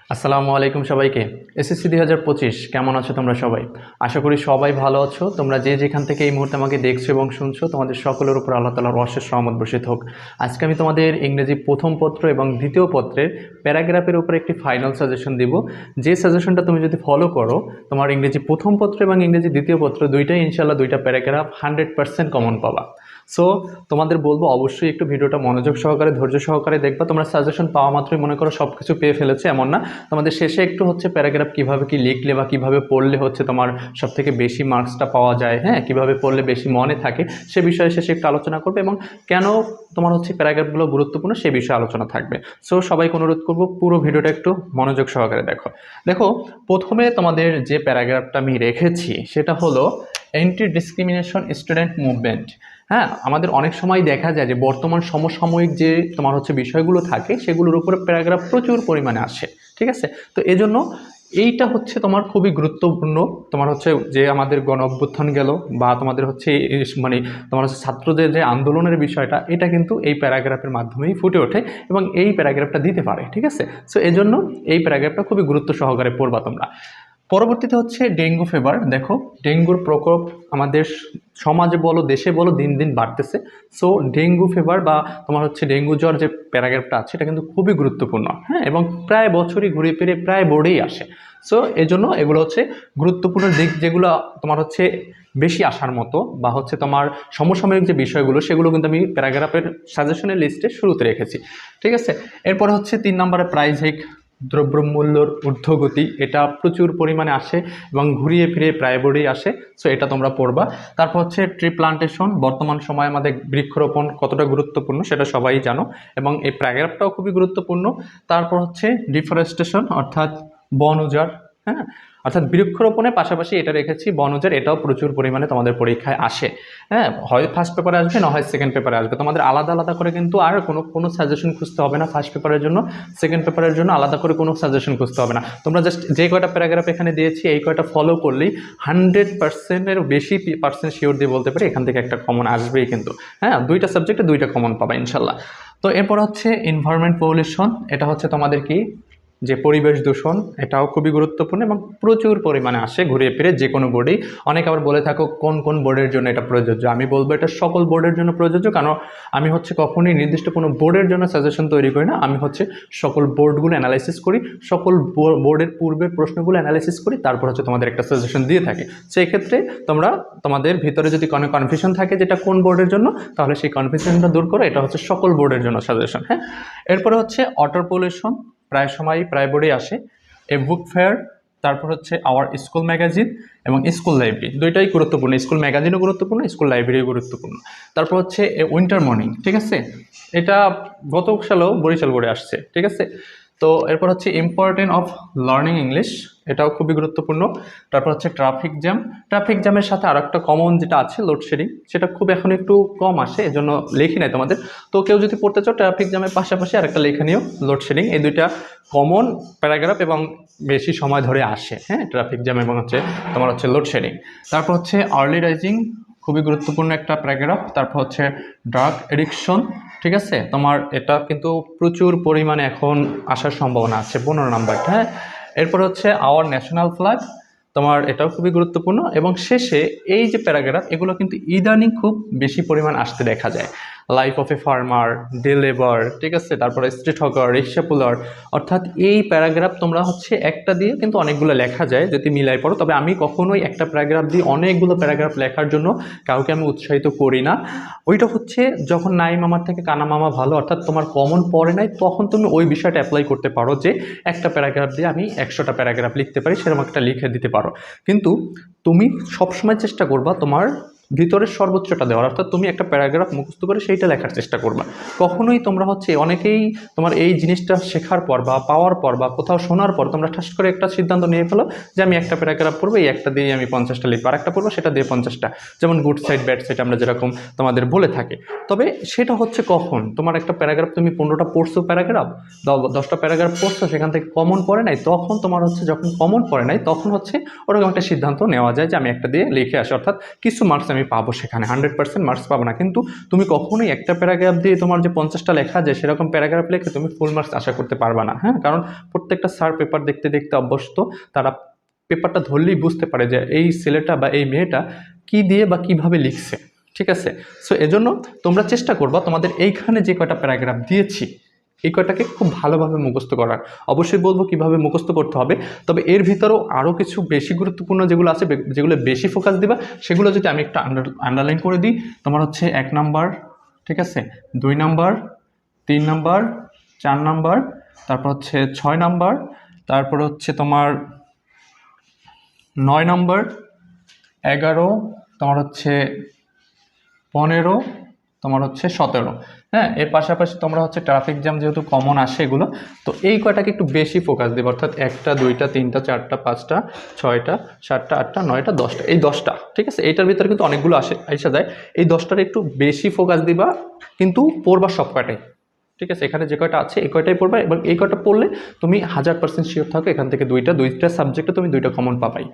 আসসালামু আলাইকুম সবাইকে। এসএসসি 2025 কেমন আছো তোমরা সবাই? আশা করি সবাই ভালো আছো। তোমরা যে যেখান থেকে এই মুহূর্তে আমাকে দেখছো এবং শুনছো, তোমাদের সকলের উপর আল্লাহ তাআলার অশেষ রহমত বর্ষিত হোক। আজকে আমি তোমাদের ইংরেজি প্রথম পত্র এবং দ্বিতীয় পত্রের প্যারাগ্রাফের উপর একটি ফাইনাল সাজেশন দিব। যে সাজেশনটা তুমি যদি ফলো করো, তোমার ইংরেজি প্রথম পত্র এবং ইংরেজি দ্বিতীয় পত্র দুইটাই ইনশাআল্লাহ দুইটা প্যারাগ্রাফ 100% কমন পাবা। সো তোমাদের বলবো অবশ্যই একটু ভিডিওটা মনোযোগ সহকারে ধৈর্য সহকারে দেখবা। তোমরা সাজেশন পাওয়া মাত্রই মনে করো সব কিছু পেয়ে ফেলেছে এমন না। তোমাদের শেষে একটু হচ্ছে প্যারাগ্রাফ কীভাবে কি লিখলে বা কীভাবে পড়লে হচ্ছে তোমার সবথেকে বেশি মার্কসটা পাওয়া যায়, হ্যাঁ, কীভাবে পড়লে বেশি মনে থাকে সে বিষয়ে শেষে একটু আলোচনা করবে এবং কেন তোমার হচ্ছে প্যারাগ্রাফগুলো গুরুত্বপূর্ণ সে বিষয়ে আলোচনা থাকবে। সো সবাইকে অনুরোধ করবো পুরো ভিডিওটা একটু মনোযোগ সহকারে দেখো। দেখো, প্রথমে তোমাদের যে প্যারাগ্রাফটা আমি রেখেছি সেটা হলো অ্যান্টি ডিসক্রিমিনেশন স্টুডেন্ট মুভমেন্ট। হ্যাঁ, আমাদের অনেক সময় দেখা যায় যে বর্তমান সমসাময়িক যে তোমার হচ্ছে বিষয়গুলো থাকে সেগুলোর উপরে প্যারাগ্রাফ প্রচুর পরিমাণে আসে, ঠিক আছে? তো এজন্য এইটা হচ্ছে তোমার খুবই গুরুত্বপূর্ণ। তোমার হচ্ছে যে আমাদের গণ অভ্যুত্থান গেল বা তোমাদের হচ্ছে মানে তোমার হচ্ছে ছাত্রদের যে আন্দোলনের বিষয়টা, এটা কিন্তু এই প্যারাগ্রাফের মাধ্যমেই ফুটে ওঠে এবং এই প্যারাগ্রাফটা দিতে পারে, ঠিক আছে? সো এজন্য এই প্যারাগ্রাফটা খুবই গুরুত্ব সহকারে পড়বা তোমরা। পরবর্তীতে হচ্ছে ডেঙ্গু ফিভার। দেখো, ডেঙ্গুর প্রকোপ আমাদের সমাজে বলো দেশে বলো দিন দিন বাড়তেছে। সো ডেঙ্গু ফিভার বা তোমার হচ্ছে ডেঙ্গু জ্বর যে প্যারাগ্রাফটা আছে এটা কিন্তু খুবই গুরুত্বপূর্ণ, হ্যাঁ, এবং প্রায় বছরই ঘুরে ফিরে প্রায় বোর্ডেই আসে। সো এই জন্য এগুলো হচ্ছে গুরুত্বপূর্ণ দিক যেগুলো তোমার হচ্ছে বেশি আসার মতো বা হচ্ছে তোমার সমসাময়িক যে বিষয়গুলো সেগুলো কিন্তু আমি প্যারাগ্রাফের সাজেশনের লিস্টে শুরুতে রেখেছি, ঠিক আছে? এরপরে হচ্ছে 3 নম্বরে প্রাইস হাইক, দ্রব্যমূল্যর ঊর্ধ্বগতি, এটা প্রচুর পরিমাণে আসে এবং ঘুরিয়ে ফিরে প্রায় বোর্ডেই আসে। সো এটা তোমরা পড়বা। তারপর হচ্ছে ট্রি প্লান্টেশন, বর্তমান সময়ে আমাদের বৃক্ষরোপণ কতটা গুরুত্বপূর্ণ সেটা সবাই জানো এবং এই প্যারাগ্রাফটাও খুবই গুরুত্বপূর্ণ। তারপর হচ্ছে ডিফরেস্টেশন অর্থাৎ বন উজাড়, হ্যাঁ, অর্থাৎ বৃক্ষরোপণের পাশাপাশি এটা রেখেছি বন উজাড়, এটাও প্রচুর পরিমাণে তোমাদের পরীক্ষায় আসে, হ্যাঁ, হয় ফার্স্ট পেপারে আসবে না হয় সেকেন্ড পেপারে আসবে। তোমাদের আলাদা আলাদা করে কিন্তু আর কোনো সাজেশন খুঁজতে হবে না ফার্স্ট পেপারের জন্য, সেকেন্ড পেপারের জন্য আলাদা করে কোনো সাজেশন খুঁজতে হবে না। তোমরা জাস্ট যে কয়টা প্যারাগ্রাফ এখানে দিয়েছি এই কয়টা ফলো করলেই 100%-এর বেশি পার্সেন্ট শিওর দিয়ে বলতে পারি এখান থেকে একটা কমন আসবেই কিন্তু, হ্যাঁ, দুইটা সাবজেক্টে দুইটা কমন পাবা ইনশাল্লাহ। তো এরপর হচ্ছে এনভায়রনমেন্ট পলিউশন, এটা হচ্ছে তোমাদের কি যে পরিবেশ দূষণ, এটাও খুবই গুরুত্বপূর্ণ এবং প্রচুর পরিমাণে আসে ঘুরিয়ে ফিরে যে কোনো বোর্ডেই। অনেকে আবার বলে থাকো কোন কোন বোর্ডের জন্য এটা প্রযোজ্য, আমি বলবো এটা সকল বোর্ডের জন্য প্রযোজ্য। কারণ আমি হচ্ছে কখনোই নির্দিষ্ট কোনো বোর্ডের জন্য সাজেশন তৈরি করি না, আমি হচ্ছে সকল বোর্ডগুলো অ্যানালাইসিস করি, সকল বোর্ডের পূর্বের প্রশ্নগুলো অ্যানালাইসিস করি, তারপর হচ্ছে তোমাদের একটা সাজেশন দিয়ে থাকি। সেই ক্ষেত্রে তোমরা তোমাদের ভিতরে যদি কোনো কনফিউশন থাকে যেটা কোন বোর্ডের জন্য, তাহলে সেই কনফিউশনটা দূর করো, এটা হচ্ছে সকল বোর্ডের জন্য সাজেশন, হ্যাঁ। এরপরে হচ্ছে ওয়াটার পলিউশন, প্রায় সময় প্রায় বোর্ডে আসে। এ বুক ফেয়ার, তারপর হচ্ছে আওয়ার স্কুল ম্যাগাজিন এবং স্কুল লাইব্রেরি, দুইটাই গুরুত্বপূর্ণ। স্কুল ম্যাগাজিনও গুরুত্বপূর্ণ, স্কুল লাইব্রেরিও গুরুত্বপূর্ণ। তারপর হচ্ছে এ উইন্টার মর্নিং, ঠিক আছে, এটা গত সালেও বরিশাল বোর্ডে আসছে, ঠিক আছে। তো এরপর হচ্ছে ইম্পর্টেন্ট অফ লার্নিং ইংলিশ, এটাও খুবই গুরুত্বপূর্ণ। তারপর হচ্ছে ট্রাফিক জ্যাম, ট্রাফিক জ্যামের সাথে আর একটা কমন যেটা আছে লোডশেডিং, সেটা খুব এখন একটু কম আসে এজন্য লেখি নাই তোমাদের। তো কেউ যদি পড়তে চাও ট্রাফিক জ্যামের পাশাপাশি আর একটা লেখা নিও লোডশেডিং, এই দুইটা কমন প্যারাগ্রাফ এবং বেশি সময় ধরে আসে, হ্যাঁ, ট্রাফিক জ্যাম এবং হচ্ছে তোমার হচ্ছে লোডশেডিং। তারপর হচ্ছে আর্লি রাইজিং, খুবই গুরুত্বপূর্ণ একটা প্যারাগ্রাফ। তারপর হচ্ছে ড্রাগ এডিকশন, ঠিক আছে, তোমার এটা কিন্তু প্রচুর পরিমাণে এখন আসার সম্ভাবনা আছে 15 নাম্বারটা, হ্যাঁ। এরপর হচ্ছে আওয়ার ন্যাশনাল ফ্ল্যাগ, তোমার এটাও খুবই গুরুত্বপূর্ণ। এবং শেষে এই যে প্যারাগ্রাফ এগুলো কিন্তু ইদানিং খুব বেশি পরিমাণ আসতে দেখা যায়। Life of a farmer, day labour, ঠিক আছে, তারপরে স্ট্রিট হকার, রিক্সা পুলার, অর্থাৎ এই প্যারাগ্রাফ তোমরা হচ্ছে একটা দিয়ে কিন্তু অনেকগুলো লেখা যায় যদি মিলাই পড়ো। তবে আমি কখনোই একটা প্যারাগ্রাফ দিয়ে অনেকগুলো প্যারাগ্রাফ লেখার জন্য কাউকে আমি উৎসাহিত করি না। ওইটা হচ্ছে যখন নাই মামার থেকে কানা মামা ভালো, অর্থাৎ তোমার কমন পড়ে নাই তখন তুমি ওই বিষয়টা অ্যাপ্লাই করতে পারো যে একটা প্যারাগ্রাফ দিয়ে আমি 100টা প্যারাগ্রাফ লিখতে পারি, সেরকম একটা লিখে দিতে পারো। কিন্তু তুমি সবসময় চেষ্টা করবা তোমার ভিতরের সর্বোচ্চটা দেওয়ার, অর্থাৎ তুমি একটা প্যারাগ্রাফ মুখস্থ করে সেইটা লেখার চেষ্টা করবা। কখনোই তোমরা হচ্ছে অনেকেই তোমার এই জিনিসটা শেখার পর বা পাওয়ার পর বা কোথাও শোনার পর তোমরা ঠাস করে একটা সিদ্ধান্ত নিয়ে ফেলো যে আমি একটা প্যারাগ্রাফ পড়বো, এই একটা দিয়ে আমি 50টা লিখবো, আর একটা পড়বো সেটা দিয়ে 50টা, যেমন গুড সাইড ব্যাড সাইড আমরা যেরকম তোমাদের বলে থাকি। তবে সেটা হচ্ছে কখন তোমার একটা প্যারাগ্রাফ তুমি 15টা পড়ছো, প্যারাগ্রাফ 10টা প্যারাগ্রাফ পড়ছো, সেখান থেকে কমন পড়ে নাই, তখন তোমার হচ্ছে যখন কমন পড়ে নাই তখন হচ্ছে ওরকম একটা সিদ্ধান্ত নেওয়া যায় যে আমি একটা দিয়ে লিখে আসি, অর্থাৎ কিছু মার্কস আমি আমি পাবো, সেখানে 100% মার্কস পাবো না। কিন্তু তুমি কখনোই একটা প্যারাগ্রাফ দিয়ে তোমার যে 50টা লেখা যায় সেরকম প্যারাগ্রাফ লিখে তুমি ফুল মার্কস আশা করতে পারবা না। হ্যাঁ, কারণ প্রত্যেকটা স্যার পেপার দেখতে দেখতে অভ্যস্ত, তারা পেপারটা ধরলেই বুঝতে পারে যে এই ছেলেটা বা এই মেয়েটা কি দিয়ে বা কিভাবে লিখছে। ঠিক আছে, সো এজন্য তোমরা চেষ্টা করবা তোমাদের এইখানে যে কয়টা প্যারাগ্রাফ দিয়েছি এই কয়টাকে খুব ভালোভাবে মুখস্থ করার। অবশ্যই বলবো কিভাবে মুখস্থ করতে হবে, তবে এর ভিতরেও আরও কিছু বেশি গুরুত্বপূর্ণ যেগুলো আছে, যেগুলো বেশি ফোকাস দিবা সেগুলো যদি আমি একটু আন্ডারলাইন করে দিই, তোমার হচ্ছে 1 নাম্বার, ঠিক আছে, 2 নাম্বার, 3 নাম্বার, 4 নাম্বার, তারপর হচ্ছে 6 নাম্বার, তারপর হচ্ছে তোমার 9 নাম্বার, 11, তোমার হচ্ছে 15, তোমার হচ্ছে 17। হ্যাঁ, এর পাশাপাশি তোমরা হচ্ছে ট্রাফিক জ্যাম যেহেতু কমন আসে এগুলো, তো এই কয়টাকে একটু বেশি ফোকাস দেবে, অর্থাৎ 1টা 2টা 3টা 4টা 5টা 6টা 7টা 8টা 9টা 10টা, এই 10টা। ঠিক আছে, এইটার ভিতরে কিন্তু অনেকগুলো আসা যায়, এই 10টার একটু বেশি ফোকাস দিবা, কিন্তু পড়বা সব কয়টাই। ঠিক আছে, এখানে যে কয়টা আছে এই কয়টাই পড়বা, এবং এই কয়টা পড়লে তুমি 1000% শিওর থাকো এখান থেকে দুইটা সাবজেক্টে তুমি 2টা কমন পাবাই।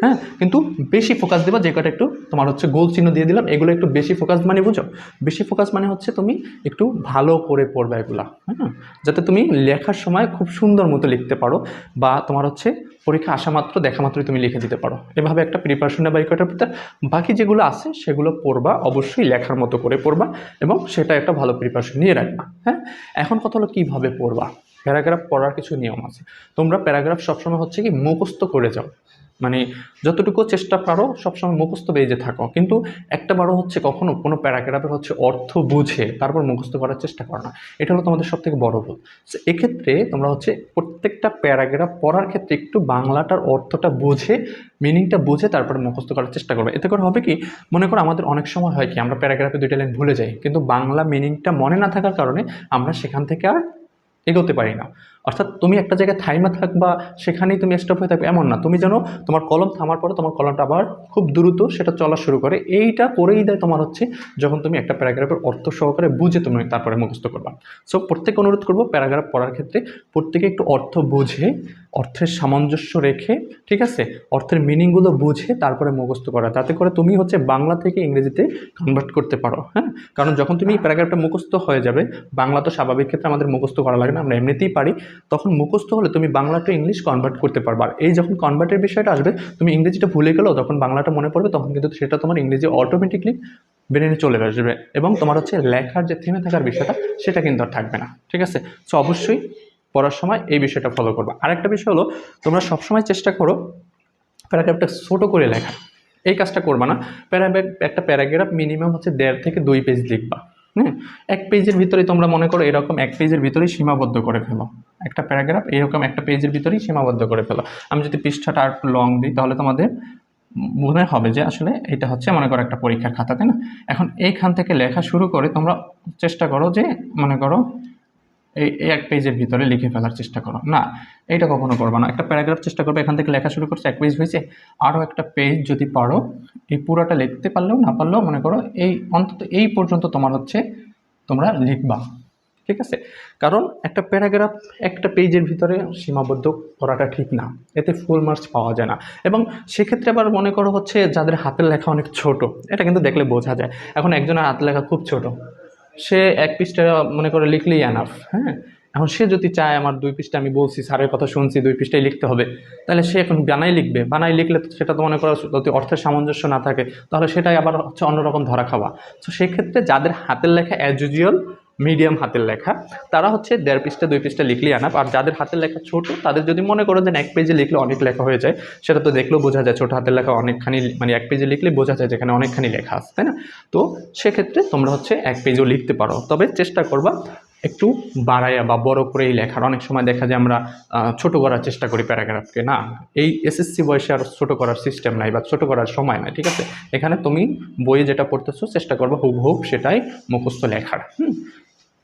হ্যাঁ, কিন্তু বেশি ফোকাস দেবা, যে কয়টা একটু তোমার হচ্ছে গোল চিহ্ন দিয়ে দিলাম, এগুলো একটু বেশি ফোকাস মানে বুঝো, বেশি ফোকাস মানে হচ্ছে তুমি একটু ভালো করে পড়বা এগুলা, হ্যাঁ, যাতে তুমি লেখার সময় খুব সুন্দর মতো লিখতে পারো, বা তোমার হচ্ছে পরীক্ষা আসা মাত্র দেখা মাত্রই তুমি লিখে দিতে পারো। এভাবে একটা প্রিপারেশন নেবা এই কয়টার ভিতরে। বাকি যেগুলো আছে সেগুলো পড়বা, অবশ্যই লেখার মতো করে পড়বা, এবং সেটা একটা ভালো প্রিপারেশন নিয়ে রাখবা। হ্যাঁ, এখন কথা হলো কীভাবে পড়বা। প্যারাগ্রাফ পড়ার কিছু নিয়ম আছে। তোমরা প্যারাগ্রাফ সবসময় হচ্ছে কি মুখস্থ করে যাও, মানে যতটুকু চেষ্টা পারো সবসময় মুখস্থ বেজে থাকো, কিন্তু একটা বারও হচ্ছে কখনো কোনো প্যারাগ্রাফের হচ্ছে অর্থ বুঝে তারপর মুখস্থ করার চেষ্টা করো না। এটা হলো তোমাদের সবথেকে বড় ভুল। এক্ষেত্রে তোমরা হচ্ছে প্রত্যেকটা প্যারাগ্রাফ পড়ার ক্ষেত্রে একটু বাংলাটার অর্থটা বুঝে, মিনিংটা বুঝে তারপরে মুখস্থ করার চেষ্টা করবে। এতে করে হবে কি, মনে করো আমাদের অনেক সময় হয় কি আমরা প্যারাগ্রাফে 2টা লাইন ভুলে যাই, কিন্তু বাংলা মিনিংটা মনে না থাকার কারণে আমরা সেখান থেকে আর এগোতে পারি না। অর্থাৎ তুমি একটা জায়গায় থাইমা থাকবা, সেখানেই তুমি স্টপ হয়ে থাকবে এমন না, তুমি যেন তোমার কলম থামার পরে তোমার কলমটা আবার খুব দ্রুত সেটা চলা শুরু করে, এইটা করেই দেয় তোমার হচ্ছে যখন তুমি একটা প্যারাগ্রাফের অর্থ সহকারে বুঝে তুমি তারপরে মুখস্থ করবা। সো প্রত্যেকে অনুরোধ করবো প্যারাগ্রাফ পড়ার ক্ষেত্রে প্রত্যেকে একটু অর্থ বুঝে, অর্থের সামঞ্জস্য রেখে, ঠিক আছে, অর্থের মিনিংগুলো বুঝে তারপরে মুখস্থ করা, তাতে করে তুমি হচ্ছে বাংলা থেকে ইংরেজিতে কনভার্ট করতে পারো। হ্যাঁ, কারণ যখন তুমি প্যারাগ্রাফটা মুখস্থ হয়ে যাবে, বাংলা তো স্বাভাবিক ক্ষেত্রে আমাদের মুখস্থ করা লাগে না, আমরা এমনিতেই পারি, তখন মুখস্থ হলে তুমি বাংলা টু ইংলিশ কনভার্ট করতে পারবে। আর এই যখন কনভার্টের বিষয়টা আসবে, তুমি ইংরেজিটা ভুলে গেলেও তখন বাংলাটা মনে পড়বে, তখন কিন্তু সেটা তোমার ইংরেজি অটোমেটিকলি ব্রেনে চলে আসবে, এবং তোমার হচ্ছে লেখার যে থেমে থাকার বিষয়টা সেটা কিন্তু আর থাকবে না। ঠিক আছে, সো অবশ্যই পড়ার সময় এই বিষয়টা ফলো করবা। আরেকটা বিষয় হলো, তোমরা সবসময় চেষ্টা করো প্যারাগ্রাফটা ছোটো করে লেখা। এই কাজটা করবা না। একটা প্যারাগ্রাফ মিনিমাম হচ্ছে 1.5 থেকে 2 পেজ লিখবা। হুম, 1 পেজের ভিতরেই তোমরা মনে করো এরকম 1 পেজের ভিতরেই সীমাবদ্ধ করে ফেলো। একটা প্যারাগ্রাফ এরকম 1 পেজের ভিতরেই সীমাবদ্ধ করে ফেলো। আমি যদি পৃষ্ঠাটা আর একটু লং দিই তাহলে তোমাদের মনে হবে যে আসলে এটা হচ্ছে মনে করো একটা পরীক্ষার খাতা, তাই না? এখন এইখান থেকে লেখা শুরু করে তোমরা চেষ্টা করো যে মনে করো এই 1 পেজের ভিতরে লিখে ফেলার চেষ্টা করো না, এইটা কখনো করবা না। একটা প্যারাগ্রাফ চেষ্টা করবে এখান থেকে লেখা শুরু করছে, 1 পেজ হয়েছে, আরও একটা পেজ যদি পারো এই পুরোটা লিখতে পারলেও না পারলেও মনে করো এই অন্তত এই পর্যন্ত তোমার হচ্ছে তোমরা লিখবা। ঠিক আছে, কারণ একটা প্যারাগ্রাফ একটা পেজের ভিতরে সীমাবদ্ধ করাটা ঠিক না, এতে ফুল মার্কস পাওয়া যায় না। এবং সেক্ষেত্রে আবার মনে করো হচ্ছে যাদের হাতের লেখা অনেক ছোট, এটা কিন্তু দেখলে বোঝা যায়। এখন একজনের হাতের লেখা খুব ছোট, সে 1 পৃষ্ঠা মনে করে লিখলেই এনাফ। হ্যাঁ, এখন সে যদি চায় আমার 2 পৃষ্ঠা, আমি বলছি স্যারের কথা শুনছি 2 পৃষ্ঠায় লিখতে হবে, তাহলে সে এখন বানাই লিখবে। বানাই লিখলে সেটা তো মনে করো যদি অর্থের সামঞ্জস্য না থাকে তাহলে সেটাই আবার হচ্ছে অন্যরকম ধরা খাওয়া। তো সেক্ষেত্রে যাদের হাতের লেখা অ্যাজ ইউজুয়াল মিডিয়াম হাতের লেখা, তারা হচ্ছে 1.5 পৃষ্ঠা 2 পৃষ্ঠা লিখলেই আনাপ। আর যাদের হাতের লেখা ছোট, তাদের যদি মনে করো যে 1 পেজে লিখলে অনেক লেখা হয়ে যায়, সেটা তো দেখলেও বোঝা যায় ছোট হাতের লেখা অনেকখানি, মানে 1 পেজে লিখলে বোঝা যায় যেখানে অনেকখানি লেখা আছে, তাই না? তো সেক্ষেত্রে তোমরা হচ্ছে 1 পেজও লিখতে পারো, তবে চেষ্টা করবা একটু বাড়াইয়া বা বড় করেই লেখার। অনেক সময় দেখা যায় আমরা ছোট করার চেষ্টা করি প্যারাগ্রাফকে, না, এই এসএসসি বয়সে আর ছোট করার সিস্টেম নাই বা ছোট করার সময় নাই। ঠিক আছে, এখানে তুমি বইয়ে যেটা পড়তেছো চেষ্টা করবো হুবহুব সেটাই মুখস্থ লেখার।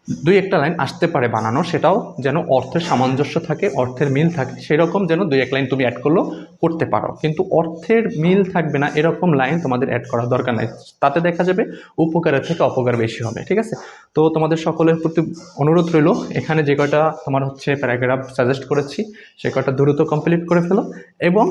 2-1টা লাইন আসতে পারে বানানো, সেটাও যেন অর্থের সামঞ্জস্য থাকে, অর্থের মিল থাকে, সেরকম যেন 2-1 লাইন তুমি অ্যাড করলেও করতে পারো, কিন্তু অর্থের মিল থাকবে না এরকম লাইন তোমাদের অ্যাড করার দরকার নাই। তাতে দেখা যাবে উপকারের থেকে অপকার বেশি হবে। ঠিক আছে, তো তোমাদের সকলের প্রতি অনুরোধ রইল, এখানে যে কয়টা তোমার হচ্ছে প্যারাগ্রাফ সাজেস্ট করেছি সে কয়টা দ্রুত কমপ্লিট করে ফেলো, এবং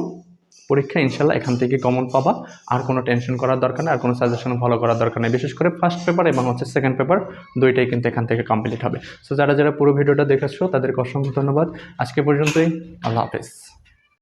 পরীক্ষা ইনশাল্লাহ এখান থেকে কমন পাবা। আর কোনো টেনশন করার দরকার নেই, আর কোনো সাজেশন ফলো করার দরকার নেই। বিশেষ করে ফার্স্ট পেপার এবং সেকেন্ড পেপার দুইটাই কিন্তু এখান থেকে কমপ্লিট হবে। সো যারা যারা পুরো ভিডিওটা দেখেছো তাদেরকে অসংখ্য ধন্যবাদ। আজকে পর্যন্তই, আল্লাহ হাফেজ।